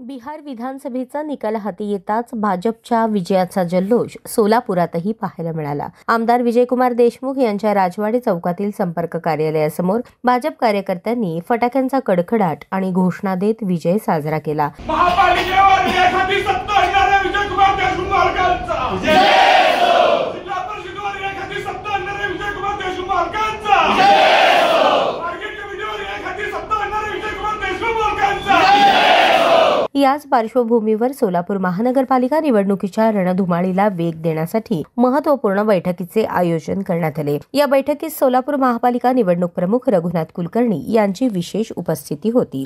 बिहार विधानसभेचा निकाल हाती येताच भाजपच्या विजयाचा जल्लोष सोलापुरातही पाहायला मिळाला. आमदार विजयकुमार देशमुख यांच्या राजवाडे चौकातील संपर्क कार्यालयासमोर भाजप कार्यकर्त्यांनी फटाक्यांचा कडकडाट आणि घोषणा देत विजय साजरा केला. याच पार्श्वभूमीवर सोलापूर महानगरपालिका निवडणुकीच्या रणधुमाळीला वेग देण्यासाठी महत्त्वपूर्ण बैठकीचे आयोजन करण्यात आले. या बैठकीत सोलापूर महापालिका निवडणूक प्रमुख रघुनाथ कुलकर्णी यांची विशेष उपस्थिती होती.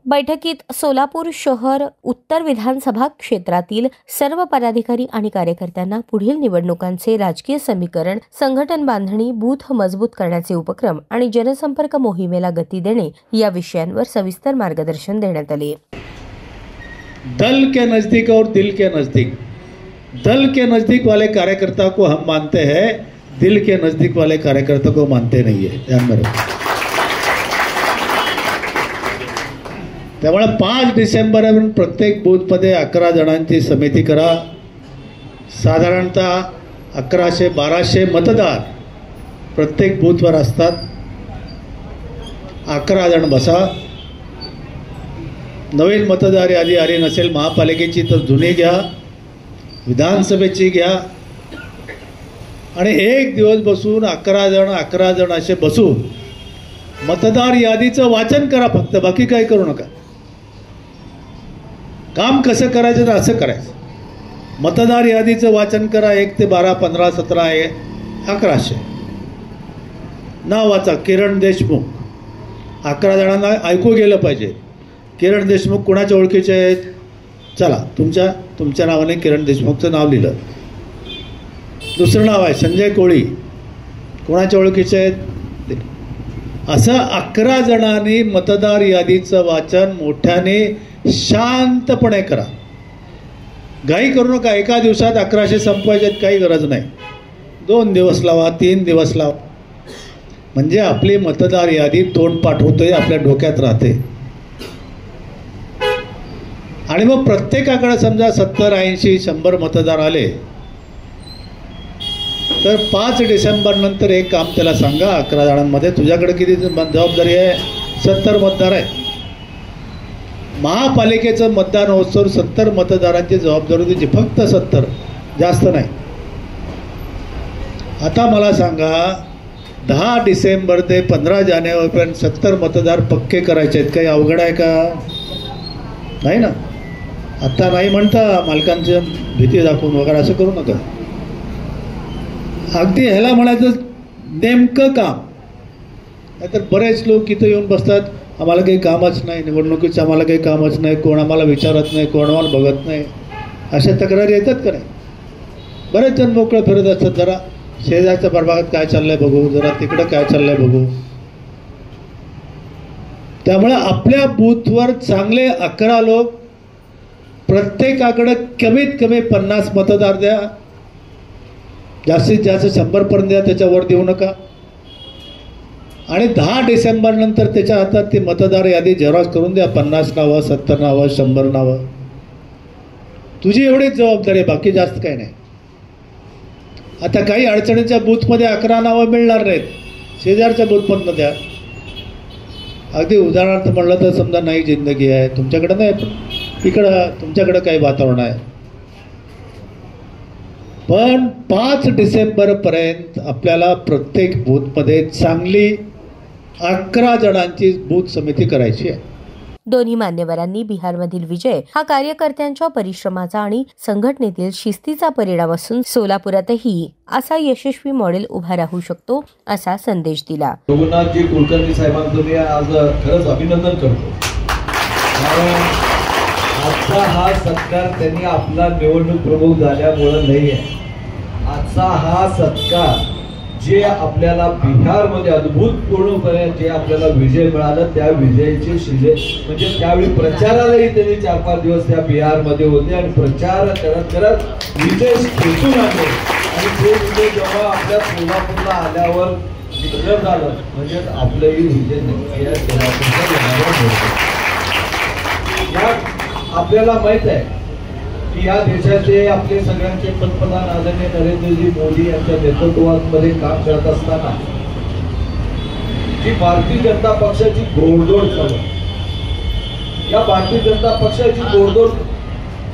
बैठकीत सोलापूर शहर उत्तर विधानसभा क्षेत्रातील सर्व पदाधिकारी आणि कार्यकर्त्यांना पुढील निवडणुकांचे राजकीय समीकरण, संघटन बांधणी, बूथ मजबूत करण्याचे उपक्रम आणि जनसंपर्क मोहिमेला गती देणे या विषयांवर सविस्तर मार्गदर्शन देण्यात आले. दल के नज़दीक और दिल के नज़दीक, दल के नज़दीक वाले कार्यकर्ता को हम मानते हैं, दिल के नज़दीक वाले कार्यकर्ता को मानते नहीं है. ध्यान में रखो. त्यामुळे 5 डिसेंबरपर्यंत प्रत्येक बूथमध्ये 11 जणांची समिती करा. साधारणतः 1100-1200 मतदार प्रत्येक बूथवर असतात. 11 जण बसा. नवीन मतदार यादी आली नसेल महापालिकेची तर जुनी घ्या, विधानसभेची घ्या आणि एक दिवस बसून 11 जण असे बसून मतदार यादीचं वाचन करा. फक्त बाकी काही करू नका. काम कसं करायचं तर असं करायचं. मतदार यादीचं वाचन करा. 1 ते 12, 15, 17, 1100 नाव वाचा. किरण देशमुख. 11 जणांना ऐकू गेलं पाहिजे. किरण देशमुख कोणाच्या ओळखीचे आहेत? चला, तुमच्या नावाने किरण देशमुखचं नाव लिहिलं. दुसरं नाव आहे संजय कोळी. कोणाच्या ओळखीचे आहेत? असं 11 जणांनी मतदार यादीचं वाचन मोठ्याने शांतपणे करा. घाई करू नका. एका दिवसात 1100 संपवायचे काही गरज नाही. 2 दिवस लावा, 3 दिवस लावा. म्हणजे आपली मतदार यादी तोंडपाठ होतोय, आपल्या डोक्यात राहते. आणि मग प्रत्येकाकडे समजा 70, 80, 100 मतदार आले तर 5 डिसेंबर नंतर एक काम त्याला सांगा. 11 जणांमध्ये तुझ्याकडे किती जबाबदारी आहे? 70 मतदार आहे. महापालिकेचं मतदान होतं 70 मतदारांची जबाबदारी होती. फक्त 70, जास्त नाही. आता मला सांगा 10 डिसेंबर ते 15 जानेवारीपर्यंत 70 मतदार पक्के करायचे आहेत. काही अवघड आहे का? नाही ना. आता नाही म्हणता मालकांची भीती दाखवून वगैरे असं करू नका. अगदी ह्याला म्हणायचं नेमकं काम. नाहीतर बरेच लोक इथं येऊन बसतात, आम्हाला काही कामच नाही, निवडणुकीचं आम्हाला काही कामच नाही, कोण आम्हाला विचारत नाही, कोण आम्हाला बघत नाही, अशा तक्रारी येतात का नाही? बरेच जण मोकळं फिरत असतात. जरा शेजारच्या प्रभागात काय चाललंय बघू, जरा तिकडं काय चाललंय बघू. त्यामुळे आपल्या बूथवर चांगले 11 लोक, प्रत्येकाकडे कमीत कमी 50 मतदार द्या. जास्तीत जास्त 100पर्यंत द्या, त्याच्यावर देऊ नका. आणि 10 डिसेंबर नंतर त्याच्या हातात ती मतदार यादी झेरॉक्स करून द्या. 50 नावं, 70 नावं, 100 नावं. तुझी एवढीच जबाबदारी आहे, बाकी जास्त काही नाही. आता काही अडचणीच्या बूथमध्ये 11 नावं मिळणार नाहीत, शेजारच्या बूथमधनं द्या. अगदी उदाहरणार्थ म्हणलं तर समजा नाही जिंदगी आहे तुमच्याकडं, नाही इकडं तुमच्याकडं काही वातावरण आहे. पण 5 डिसेंबरपर्यंत आपल्याला प्रत्येक बूथमध्ये चांगली 11 जणांची बूथ समिती करायची आहे. दोन्ही मान्यवरांनी बिहारमधील विजय हा कार्यकर्त्यांच्या परिश्रमाचा आणि संघटनेतील शिस्तीचा परिणाम असून सोलापुरातही असा यशस्वी मॉडेल उभा राहू शकतो असा संदेश दिला. रघुनाथजी कुलकर्णी साहेबांचं मी आज खरंच अभिनंदन करतो. आजचा हा सत्कार त्यांनी आपला निवडणूक प्रमुख झाल्यामुळे नाही आहे. आजचा हा सत्कार जे आपल्याला बिहारमध्ये अद्भुतपूर्णपणे जे आपल्याला विजय मिळाला त्या विजयाची शिले म्हणजे त्यावेळी प्रचारालाही त्यांनी 4-5 दिवस त्या बिहारमध्ये होते आणि प्रचार करत करत विजय खेचून आले. आणि ते विजय जेव्हा आपल्या सोलापूरला आल्यावर डिक्लेअर झालं म्हणजे आपलंही विजय नक्की आहे. सोलापूरचा आपल्याला माहित आहे की या देशाचे आपले सगळ्यांचे पंतप्रधान आदरणीय नरेंद्रजी मोदी यांच्या नेतृत्वामध्ये काम करत असताना जी भारतीय जनता पक्षाची घोडदौड चालू, या भारतीय जनता पक्षाची घोडदौड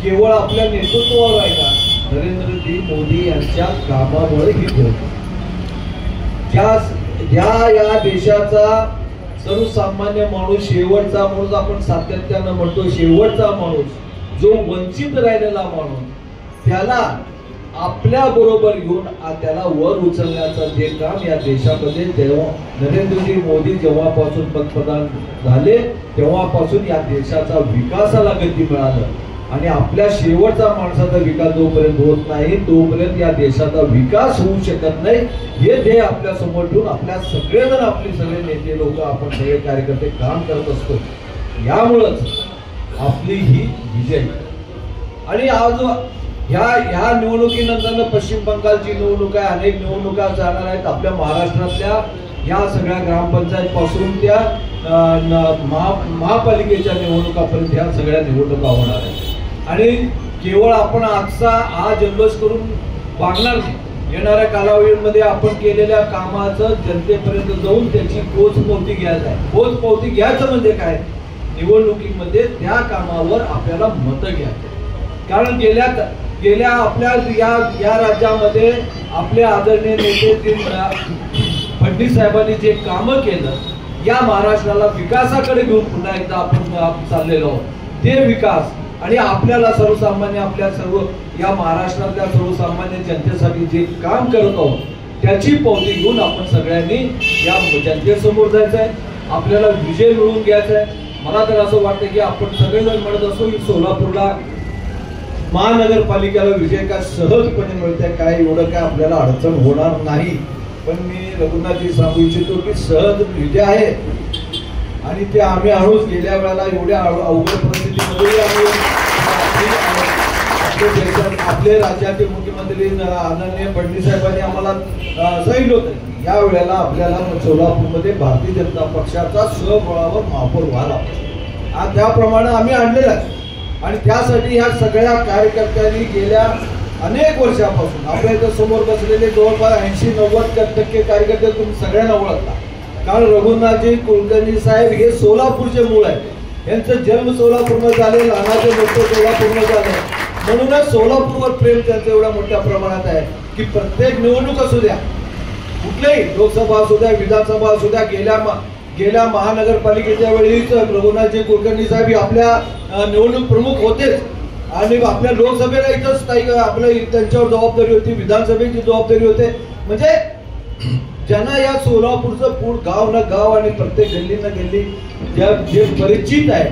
केवळ आपल्या नेतृत्वावर आहे का? नरेंद्रजी मोदी यांच्या कामामुळे ही घोडदौड. या देशाचा सर्वसामान्य माणूस, शेवटचा माणूस, आपण सातत्यानं म्हणतो शेवटचा माणूस, जो वंचित राहिलेला माणूस, त्याला आपल्या बरोबर घेऊन त्याला वर उचलण्याचं जे काम या देशामध्ये तेव्हा नरेंद्रजी मोदी जेव्हापासून पंतप्रधान झाले तेव्हापासून या देशाचा विकासाला गती मिळालं. आणि आपल्या शेवटचा माणसाचा विकास जोपर्यंत होत नाही तोपर्यंत या देशाचा विकास होऊ शकत नाही. हे ध्येय आपल्या समोर ठेवून आपल्या सगळेजण, आपले सगळे नेते लोक, आपण सगळे कार्यकर्ते काम करत असतो. यामुळंच आपली ही विजय. आणि आज ह्या निवडणुकीनंतर पश्चिम बंगालची निवडणूक आहे, अनेक निवडणुका जाणार आहेत. आपल्या महाराष्ट्रातल्या या सगळ्या ग्रामपंचायत पासून त्या महापालिकेच्या निवडणुकापर्यंत ह्या सगळ्या निवडणुका होणार आहेत. आणि केवळ आपण हा जल्लोष करून भागणार नाही. येणाऱ्या कालावधीमध्ये आपण केलेल्या कामाचं जनतेपर्यंत जाऊन त्याची पोचपावती घ्यायचं आहे. पोचपावती घ्यायचं म्हणजे काय? निवडणुकीमध्ये त्या कामावर आपल्याला मतं घ्यायचं. कारण गेल्या आपल्या या राज्यामध्ये आपले आदरणीय नेते फडणवीस साहेबांनी जे कामं केलं, या महाराष्ट्राला विकासाकडे घेऊन पुन्हा एकदा आपण चाललेलो आहोत. ते विकास आणि आपल्याला सर्वसामान्य, आपल्या सर्व या महाराष्ट्रातल्या सर्वसामान्य जनतेसाठी जे काम करत आहोत त्याची पावती घेऊन आपण सगळ्यांनी या जनतेसमोर जायचं आहे. आपल्याला विजय मिळवून घ्यायचा आहे. मला तर असं वाटतं की आपण सगळेजण म्हणत असतो की सोलापूरला महानगरपालिकेला विजय काय सहजपणे मिळते, काय एवढं काय आपल्याला अडचण होणार नाही. पण मी रघुनाथजी सांगू इच्छितो की सहज विजय आहे आणि ते आम्ही आणूच. गेल्या वेळेला एवढ्या अवघड परिस्थितीमध्ये आपले राज्याचे मुख्यमंत्री आदरणीय फडणवीस साहेबांनी आम्हाला सांगितलं होतं की या वेळेला आपल्याला सोलापूरमध्ये भारतीय जनता पक्षाचा स्वबळावर महापौर व्हायला, त्याप्रमाणे आम्ही आणलेला आहे. आणि त्यासाठी ह्या सगळ्या कार्यकर्त्यांनी गेल्या अनेक वर्षापासून आपल्या इथं समोर बसलेले जवळपास 80-90% कार्यकर्ते तुम्ही सगळ्यांना ओळखता. कारण रघुनाथजी कुलकर्णी साहेब हे सोलापूरचे मूळ आहेत. यांचं जन्म सोलापूरमध्ये झाले, लहानाचे मोठे सोलापूरमध्ये झाले. म्हणूनच सोलापूरवर प्रेम त्यांचं एवढ्या मोठ्या प्रमाणात आहे की प्रत्येक निवडणूक असू द्या, कुठल्याही लोकसभा असू द्या, विधानसभा असू द्या, गेल्या महानगरपालिकेच्या वेळीच रघुनाथजी कुलकर्णी साहेब आपल्या निवडणूक प्रमुख होतेच. आणि आपल्या लोकसभेला इथंच आपल्या त्यांच्यावर जबाबदारी होती, विधानसभेची जबाबदारी होते. म्हणजे ज्यांना या सोलापूरचं गाव न गाव आणि प्रत्येक गल्ली न गल्ली जे परिचित आहे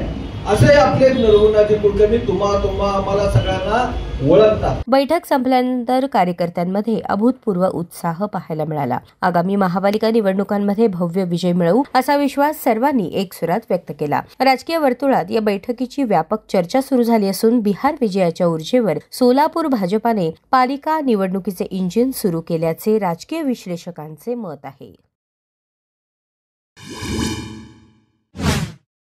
असे आपले रघुनाथजी कुलकर्णी तुम्हा आम्हाला सगळ्यांना ओळखतात. बैठक संपल्यानंतर कार्यकर्त्यांमध्ये अभूतपूर्व उत्साह पाहायला मिळाला. आगामी महापालिका निवडणुकांमध्ये भव्य विजय मिळवू असा विश्वास सर्वांनी एकसुरात व्यक्त केला. राजकीय वर्तुळात या बैठकीची व्यापक चर्चा सुरू झाली असून बिहार विजयाच्या ऊर्जेवर सोलापूर भाजपाने पालिका निवडणुकीचे इंजिन सुरू केल्याचे राजकीय विश्लेषकांचे मत आहे.